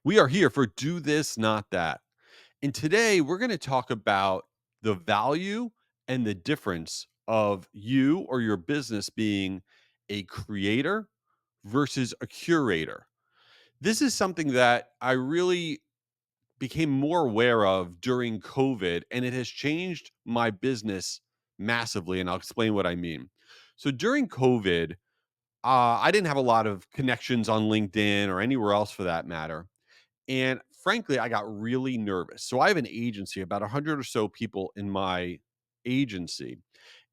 We are here for Do This, Not That. And today we're going to talk about the value and the difference of you or your business being a creator versus a curator. This is something that I really became more aware of during COVID, and it has changed my business massively. And I'll explain what I mean. So during COVID, I didn't have a lot of connections on LinkedIn or anywhere else for that matter. And frankly, I got really nervous. So I have an agency, about 100 or so people in my agency.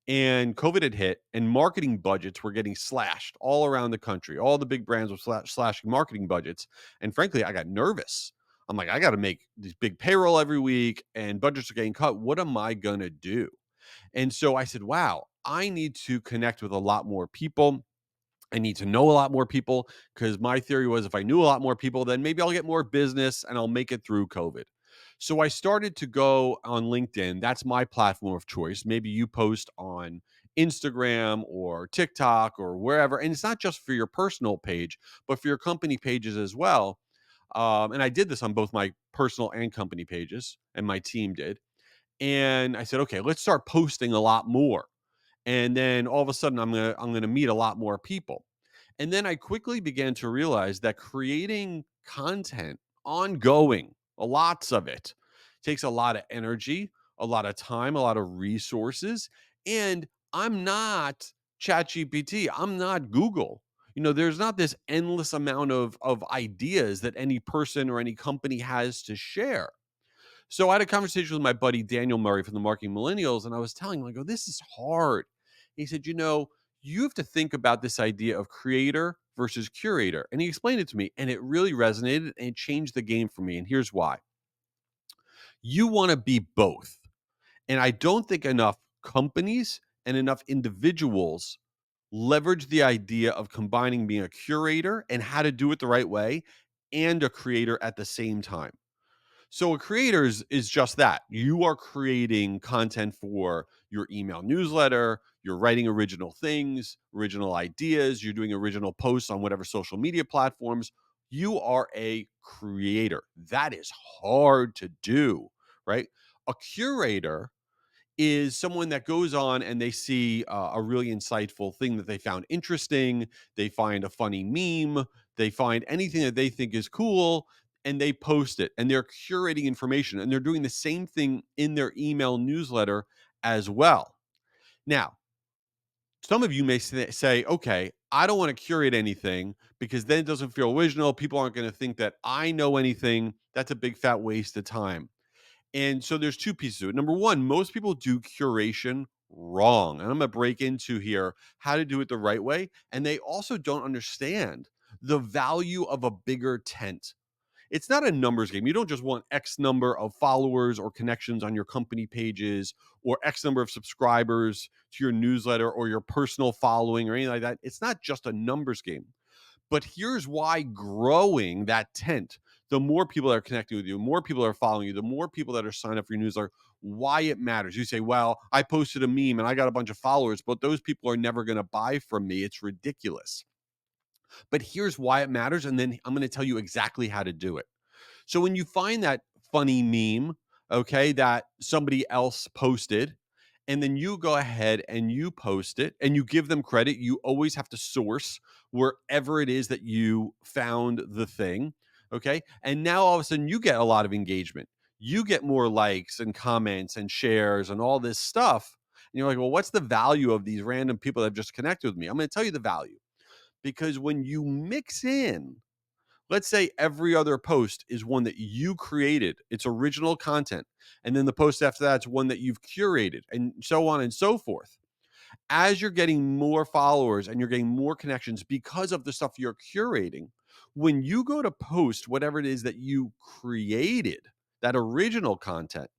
And COVID had hit, and marketing budgets were getting slashed all around the country. All the big brands were slashing marketing budgets. And frankly, I got nervous. I'm like, I got to make these big payroll every week, and budgets are getting cut. What am I going to do? And so I said, wow, I need to connect with a lot more people. I need to know a lot more people because my theory was if I knew a lot more people, then maybe I'll get more business and I'll make it through COVID. So I started to go on LinkedIn. That's my platform of choice. Maybe you post on Instagram or TikTok or wherever. And it's not just for your personal page, but for your company pages as well. And I did this on both my personal and company pages, and my team did. And I said, okay, let's start posting a lot more, and then all of a sudden I'm gonna meet a lot more people. And then I quickly began to realize that creating content ongoing, lots of it, takes a lot of energy, a lot of time, a lot of resources. And I'm not ChatGPT. I'm not Google. There's not this endless amount of ideas that any person or any company has to share. So I had a conversation with my buddy Daniel Murray from the Marketing Millennials, and I was telling him, I go, this is hard. He said, you have to think about this idea of creator versus curator. And he explained it to me, and it really resonated and it changed the game for me. And here's why. You want to be both. And I don't think enough companies and enough individuals leverage the idea of combining being a curator and how to do it the right way and a creator at the same time. So a creator is just that. You are creating content for your email newsletter, you're writing original things, original ideas, you're doing original posts on whatever social media platforms. You are a creator. That is hard to do, right? A curator is someone that goes on and they see a really insightful thing that they found interesting. They find a funny meme. They find anything that they think is cool and they post it. And they're curating information and they're doing the same thing in their email newsletter as well. Now, some of you may say, okay, I don't want to curate anything because then it doesn't feel original. People aren't going to think that I know anything. That's a big fat waste of time. And so there's two pieces to it. Number one, most people do curation wrong. And I'm going to break into here how to do it the right way. And they also don't understand the value of a bigger tent. It's not a numbers game. You don't just want X number of followers or connections on your company pages or X number of subscribers to your newsletter or your personal following or anything like that. It's not just a numbers game. But here's why growing that tent, the more people that are connecting with you, more people that are following you, the more people that are signed up for your newsletter, why it matters. You say, well, I posted a meme and I got a bunch of followers, but those people are never going to buy from me. It's ridiculous. But here's why it matters. And then I'm going to tell you exactly how to do it. So when you find that funny meme, okay, that somebody else posted, and then you go ahead and you post it and you give them credit, you always have to source wherever it is that you found the thing, okay? And now all of a sudden you get a lot of engagement. You get more likes and comments and shares and all this stuff. And you're like, well, what's the value of these random people that have just connected with me? I'm going to tell you the value because when you mix in, let's say every other post is one that you created, it's original content. And then the post after that's one that you've curated, and so on and so forth. As you're getting more followers and you're getting more connections because of the stuff you're curating, when you go to post whatever it is that you created, that original content,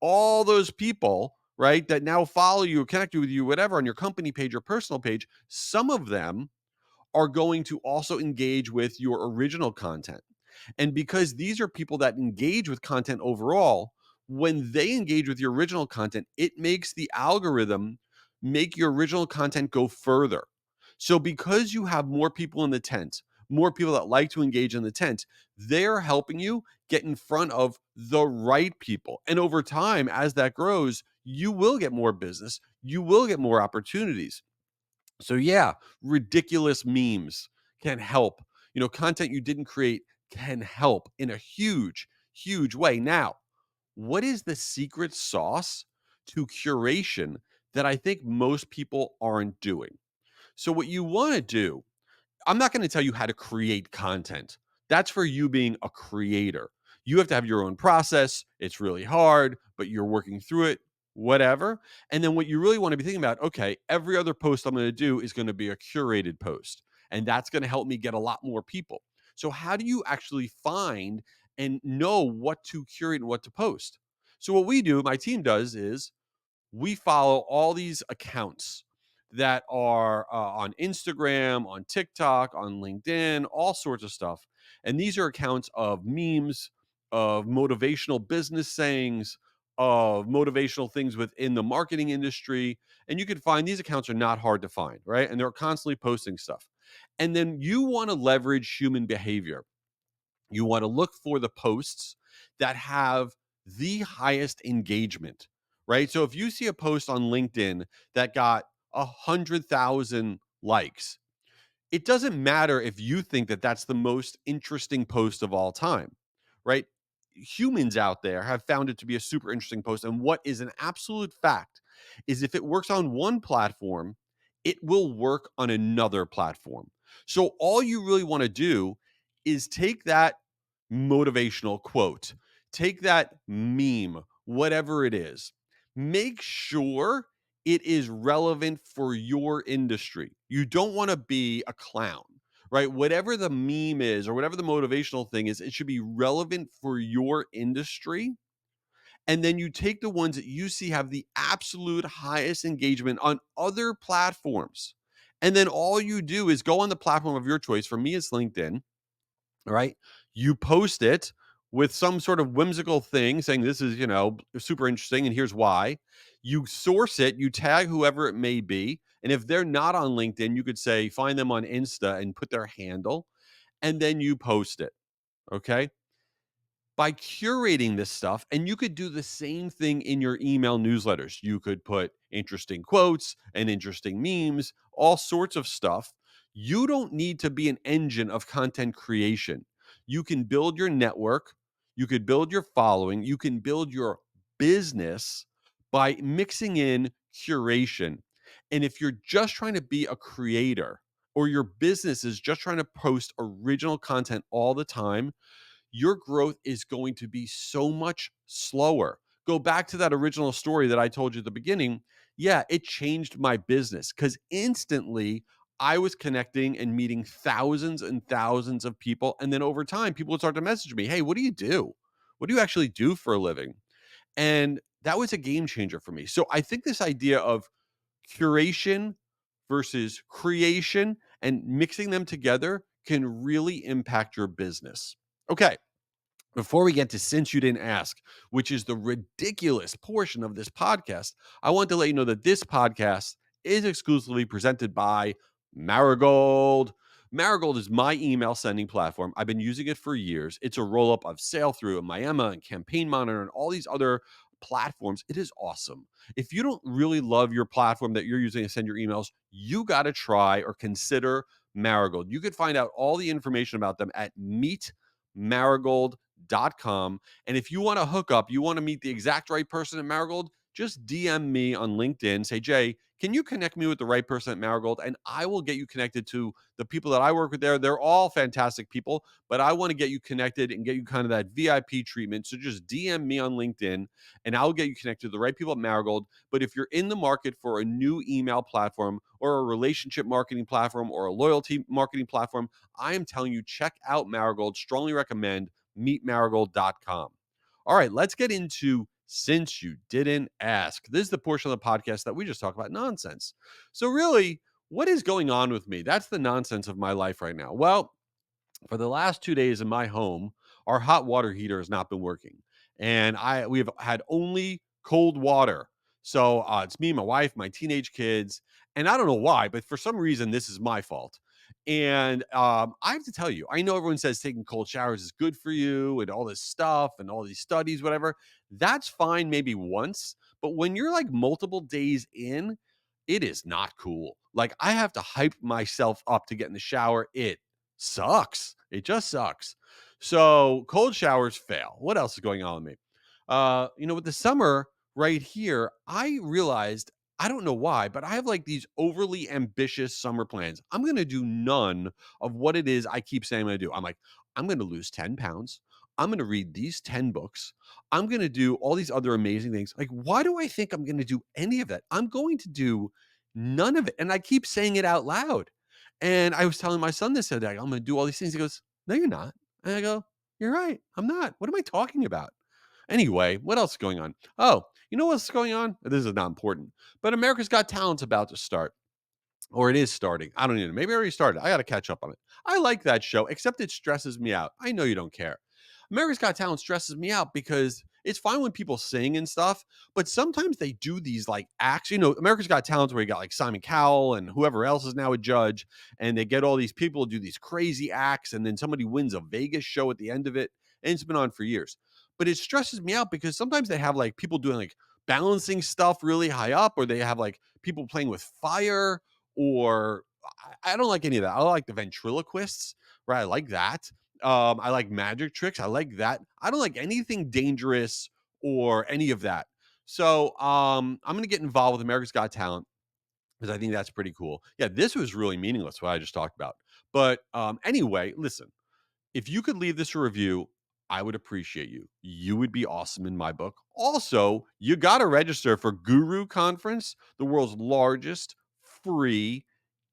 all those people, right, that now follow you, connect with you, whatever, on your company page or personal page, some of them are going to also engage with your original content. And because these are people that engage with content overall, when they engage with your original content, it makes the algorithm make your original content go further. So because you have more people in the tent, more people that like to engage in the tent. They're helping you get in front of the right people. And over time, as that grows, you will get more business, you will get more opportunities. So yeah, ridiculous memes can help. Content you didn't create can help in a huge, huge way. Now, what is the secret sauce to curation that I think most people aren't doing? So what you want to do, I'm not going to tell you how to create content. That's for you being a creator. You have to have your own process. It's really hard, but you're working through it, whatever. And then what you really want to be thinking about, okay, every other post I'm going to do is going to be a curated post. And that's going to help me get a lot more people. So, how do you actually find and know what to curate and what to post? So, what we do, my team does, is we follow all these accounts that are on Instagram, on TikTok, on LinkedIn, all sorts of stuff. And these are accounts of memes, of motivational business sayings, of motivational things within the marketing industry. And you can find these accounts are not hard to find, right? And they're constantly posting stuff. And then you want to leverage human behavior. You want to look for the posts that have the highest engagement, right? So if you see a post on LinkedIn that got 100,000 likes, it doesn't matter if you think that that's the most interesting post of all time, right? Humans out there have found it to be a super interesting post. And what is an absolute fact is if it works on one platform, it will work on another platform. So all you really want to do is take that motivational quote, take that meme, whatever it is, make sure it is relevant for your industry. You don't want to be a clown, right? Whatever the meme is or whatever the motivational thing is, it should be relevant for your industry. And then you take the ones that you see have the absolute highest engagement on other platforms. And then all you do is go on the platform of your choice. For me, it's LinkedIn. All right. You post it with some sort of whimsical thing saying this is, super interesting and here's why. You source it, you tag whoever it may be. And if they're not on LinkedIn, you could say find them on Insta and put their handle and then you post it. Okay, by curating this stuff. And you could do the same thing in your email newsletters. You could put interesting quotes and interesting memes, all sorts of stuff. You don't need to be an engine of content creation. You can build your network, you could build your following, you can build your business by mixing in curation. And if you're just trying to be a creator, or your business is just trying to post original content all the time, your growth is going to be so much slower. Go back to that original story that I told you at the beginning. Yeah, it changed my business because instantly I was connecting and meeting thousands and thousands of people. And then over time, people would start to message me, hey, what do you do? What do you actually do for a living? And that was a game changer for me. So I think this idea of curation versus creation and mixing them together can really impact your business. Okay, before we get to Since You Didn't Ask, which is the ridiculous portion of this podcast, I want to let you know that this podcast is exclusively presented by Marigold. Marigold is my email sending platform. I've been using it for years. It's a roll up of Sailthrough and Miama and Campaign Monitor and all these other platforms. It is awesome. If you don't really love your platform that you're using to send your emails, you got to try or consider Marigold. You could find out all the information about them at meetmarigold.com. And if you want to hook up, you want to meet the exact right person at Marigold, just DM me on LinkedIn. Say, Jay, can you connect me with the right person at Marigold? And I will get you connected to the people that I work with there. They're all fantastic people, but I want to get you connected and get you kind of that VIP treatment. So just DM me on LinkedIn and I'll get you connected to the right people at Marigold. But if you're in the market for a new email platform or a relationship marketing platform or a loyalty marketing platform, I am telling you, check out Marigold. Strongly recommend meetmarigold.com. All right, let's get into Since You Didn't Ask. This is the portion of the podcast that we just talk about nonsense. So, really, what is going on with me? That's the nonsense of my life right now. Well, for the last 2 days in my home, our hot water heater has not been working, and we have had only cold water. So it's me, my wife, my teenage kids, and I don't know why, but for some reason this is my fault. And I have to tell you, I know everyone says taking cold showers is good for you and all this stuff and all these studies, whatever. That's fine, maybe once. But when you're like multiple days in, it is not cool. Like I have to hype myself up to get in the shower. It sucks. It just sucks. So cold showers fail. What else is going on with me? With the summer right here, I realized I don't know why, but I have like these overly ambitious summer plans. I'm going to do none of what it is I keep saying I'm going to do. I'm like, I'm going to lose 10 pounds. I'm going to read these 10 books. I'm going to do all these other amazing things. Like, why do I think I'm going to do any of that? I'm going to do none of it. And I keep saying it out loud. And I was telling my son this other day, I'm going to do all these things. He goes, no, you're not. And I go, you're right. I'm not. What am I talking about? Anyway, what else is going on? Oh, you know what's going on? This is not important, but America's Got Talent's about to start, or it is starting. I don't even know. Maybe I already started. I got to catch up on it. I like that show, except it stresses me out. I know you don't care. America's Got Talent stresses me out because it's fine when people sing and stuff, but sometimes they do these like acts. America's Got Talent where you got like Simon Cowell and whoever else is now a judge, and they get all these people to do these crazy acts, and then somebody wins a Vegas show at the end of it, and it's been on for years. But it stresses me out because sometimes they have like people doing like balancing stuff really high up, or they have like people playing with fire, or I don't like any of that. I like the ventriloquists, right? I like that. I like magic tricks. I like that. I don't like anything dangerous or any of that. So I'm gonna get involved with America's Got Talent because I think that's pretty cool. Yeah, this was really meaningless what I just talked about. But anyway, listen, if you could leave this a review, I would appreciate you. You would be awesome in my book. Also, you got to register for Guru Conference, the world's largest free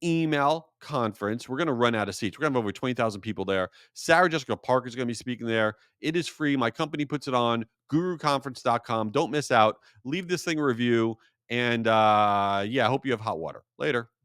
email conference. We're going to run out of seats. We're going to have over 20,000 people there. Sarah Jessica Parker is going to be speaking there. It is free. My company puts it on guruconference.com. Don't miss out. Leave this thing a review. And yeah, I hope you have hot water. Later.